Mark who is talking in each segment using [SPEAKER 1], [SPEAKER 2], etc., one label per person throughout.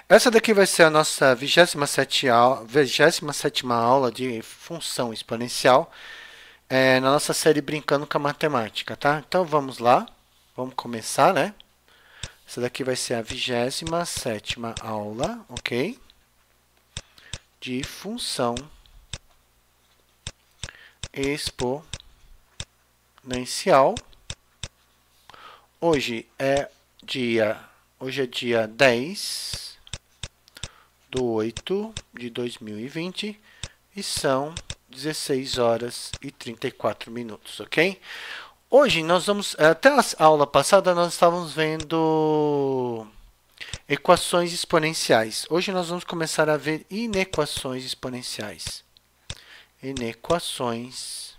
[SPEAKER 1] Essa daqui vai ser a nossa 27ª aula de função exponencial na nossa série Brincando com a Matemática, tá? Então vamos lá, vamos começar, né? Essa daqui vai ser a 27ª aula, ok? De função exponencial. Hoje é dia 10/8/2020 e são 16 horas e 34 minutos, ok? Hoje nós vamos, até a aula passada nós estávamos vendo equações exponenciais. Hoje nós vamos começar a ver inequações exponenciais. Inequações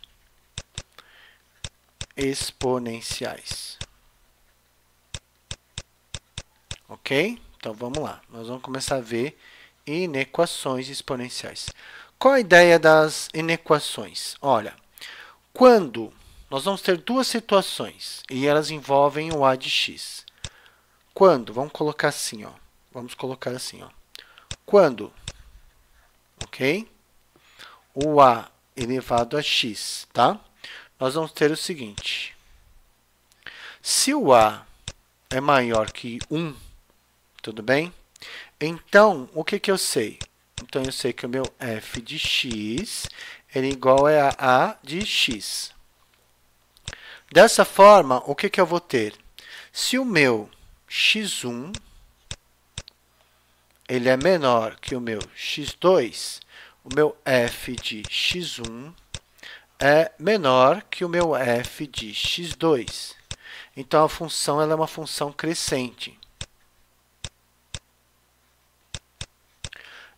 [SPEAKER 1] exponenciais. Ok? Então vamos lá. Nós vamos começar a ver inequações exponenciais. Qual a ideia das inequações? Olha, quando nós vamos ter duas situações e elas envolvem o a de x. Quando, vamos colocar assim, ó. Vamos colocar assim, ó. Quando, ok? O a elevado a x, tá? Nós vamos ter o seguinte. Se o a é maior que 1, tudo bem? Então, o que eu sei? Então, eu sei que o meu f de x é igual a de x. Dessa forma, o que eu vou ter? Se o meu x1 ele é menor que o meu x2, o meu f de x1 é menor que o meu f de x2. Então, a função ela é uma função crescente.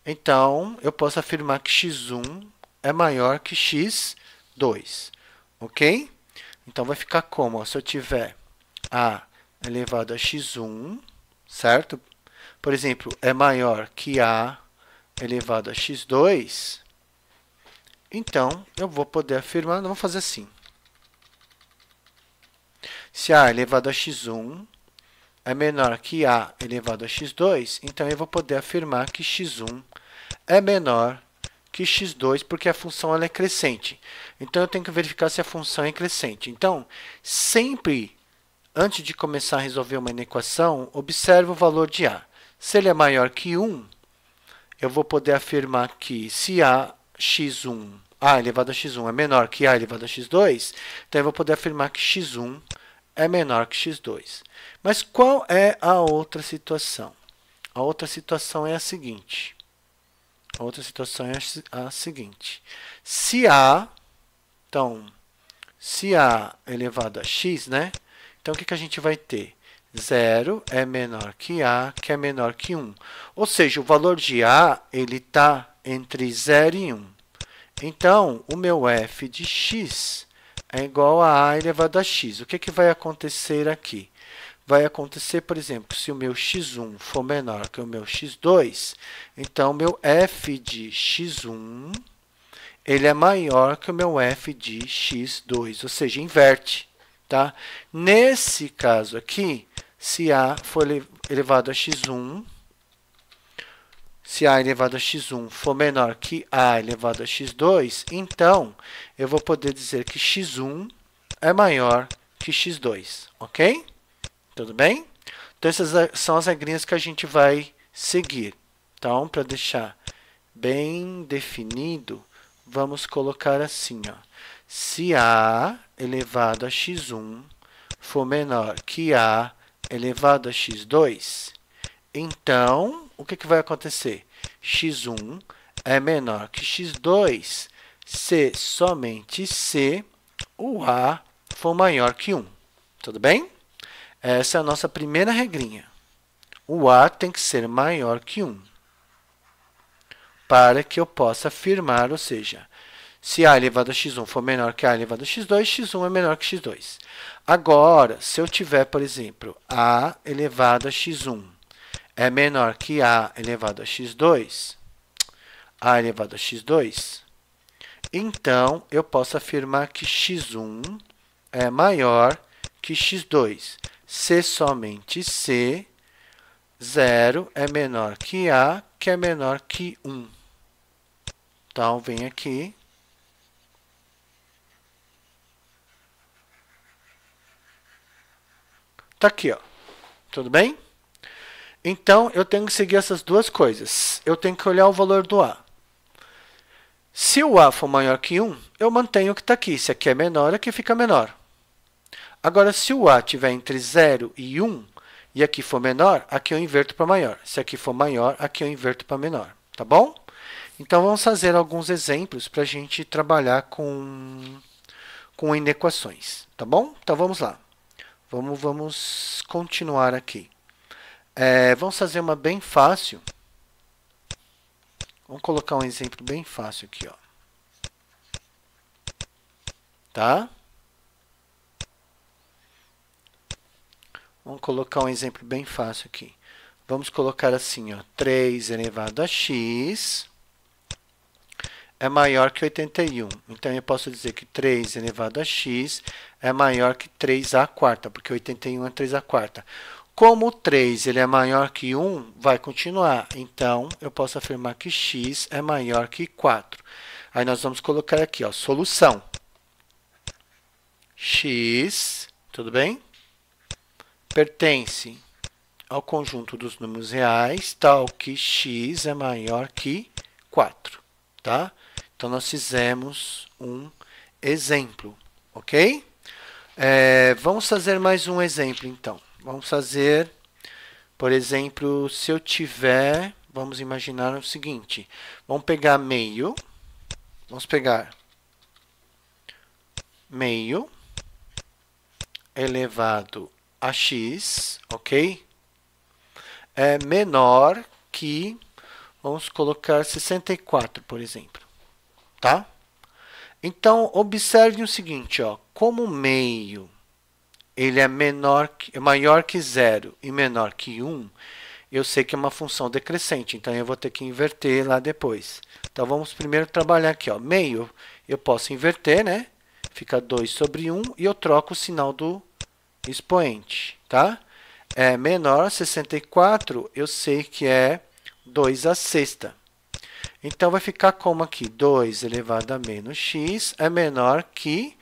[SPEAKER 1] Então, eu posso afirmar que x1 é maior que x2, ok? Então, vai ficar como? Se eu tiver a elevado a x1, certo? Por exemplo, é maior que a elevado a x2, então, eu vou poder afirmar, vamos fazer assim. Se a elevado a x1 é menor que a elevado a x2, então eu vou poder afirmar que x1 é menor que x2, porque a função ela é crescente. Então, eu tenho que verificar se a função é crescente. Então, sempre, antes de começar a resolver uma inequação, observe o valor de a. Se ele é maior que 1, eu vou poder afirmar que se a x1, a elevado a x1 é menor que a elevado a x2, então eu vou poder afirmar que x1 é menor que x2. Mas qual é a outra situação? A outra situação é a seguinte. A outra situação é a seguinte. Se a, então, se a elevado a x, né? Então, o que a gente vai ter? 0 é menor que a, que é menor que 1. Ou seja, o valor de a ele está entre 0 e 1. Então, o meu f de x é igual a elevado a x. O que vai acontecer aqui? Vai acontecer, por exemplo, se o meu x1 for menor que o meu x2, então, o meu f de x1 ele é maior que o meu f de x2, ou seja, inverte. Tá? Nesse caso aqui, se a for elevado a x1, se a elevado a x1 for menor que a elevado a x2, então, eu vou poder dizer que x1 é maior que x2, ok? Tudo bem? Então, essas são as regrinhas que a gente vai seguir. Então, para deixar bem definido, vamos colocar assim, ó. Se a elevado a x1 for menor que a elevado a x2, então, o que vai acontecer? x1 é menor que x2 se somente se o a for maior que 1. Tudo bem? Essa é a nossa primeira regrinha. O a tem que ser maior que 1 para que eu possa afirmar, ou seja, se a elevado a x1 for menor que a elevado a x2, x1 é menor que x2. Agora, se eu tiver, por exemplo, a elevado a x1 é menor que a elevado a x2, a elevado a x2, então, eu posso afirmar que x1 é maior que x2, se somente se 0 é menor que A, que é menor que 1. Então, vem aqui. Tá aqui, ó. Tudo bem? Então, eu tenho que seguir essas duas coisas. Eu tenho que olhar o valor do A. Se o A for maior que 1, eu mantenho o que está aqui. Se aqui é menor, aqui fica menor. Agora, se o A estiver entre 0 e 1, e aqui for menor, aqui eu inverto para maior. Se aqui for maior, aqui eu inverto para menor. Tá bom? Então, vamos fazer alguns exemplos para a gente trabalhar com inequações. Tá bom? Então, vamos lá. Vamos continuar aqui. Vamos fazer uma bem fácil. Vamos colocar um exemplo bem fácil aqui, ó. Tá? Vamos colocar um exemplo bem fácil aqui. Vamos colocar assim, ó, 3 elevado a x é maior que 81. Então, eu posso dizer que 3 elevado a x é maior que 3 à quarta, porque 81 é 3 à quarta. Como o 3 ele é maior que 1, vai continuar. Então, eu posso afirmar que x é maior que 4. Aí, nós vamos colocar aqui, ó, solução. X, tudo bem? Pertence ao conjunto dos números reais, tal que x é maior que 4. Tá? Então, nós fizemos um exemplo, ok? Vamos fazer mais um exemplo, então. Vamos fazer, por exemplo, se eu tiver, vamos imaginar o seguinte. Vamos pegar meio, vamos pegar meio elevado a x, ok? É menor que, vamos colocar 64, por exemplo, tá? Então, observe o seguinte, ó, como meio ele é maior que 0 e menor que 1, eu sei que é uma função decrescente, então eu vou ter que inverter lá depois. Então, vamos primeiro trabalhar aqui, ó, meio, eu posso inverter, né? Fica 2 sobre 1 e eu troco o sinal do expoente, tá? É menor, 64, eu sei que é 2 à sexta. Então, vai ficar como aqui? 2 elevado a menos x é menor que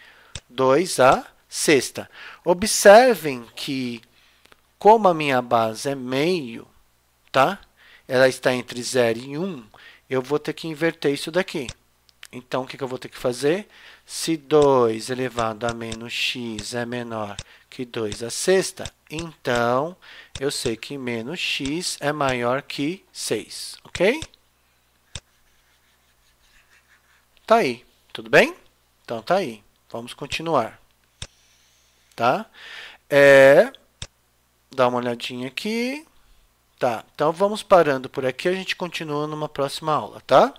[SPEAKER 1] 2 à sexta. Observem que, como a minha base é meio, tá? Ela está entre 0 e 1, eu vou ter que inverter isso daqui. Então, o que eu vou ter que fazer? Se 2 elevado a menos x é menor que 2 à sexta, então, eu sei que menos x é maior que 6, ok? Tá aí, tudo bem? Então, tá aí. Vamos continuar. Tá? Dá uma olhadinha aqui. Tá, então vamos parando por aqui, a gente continua numa próxima aula, tá?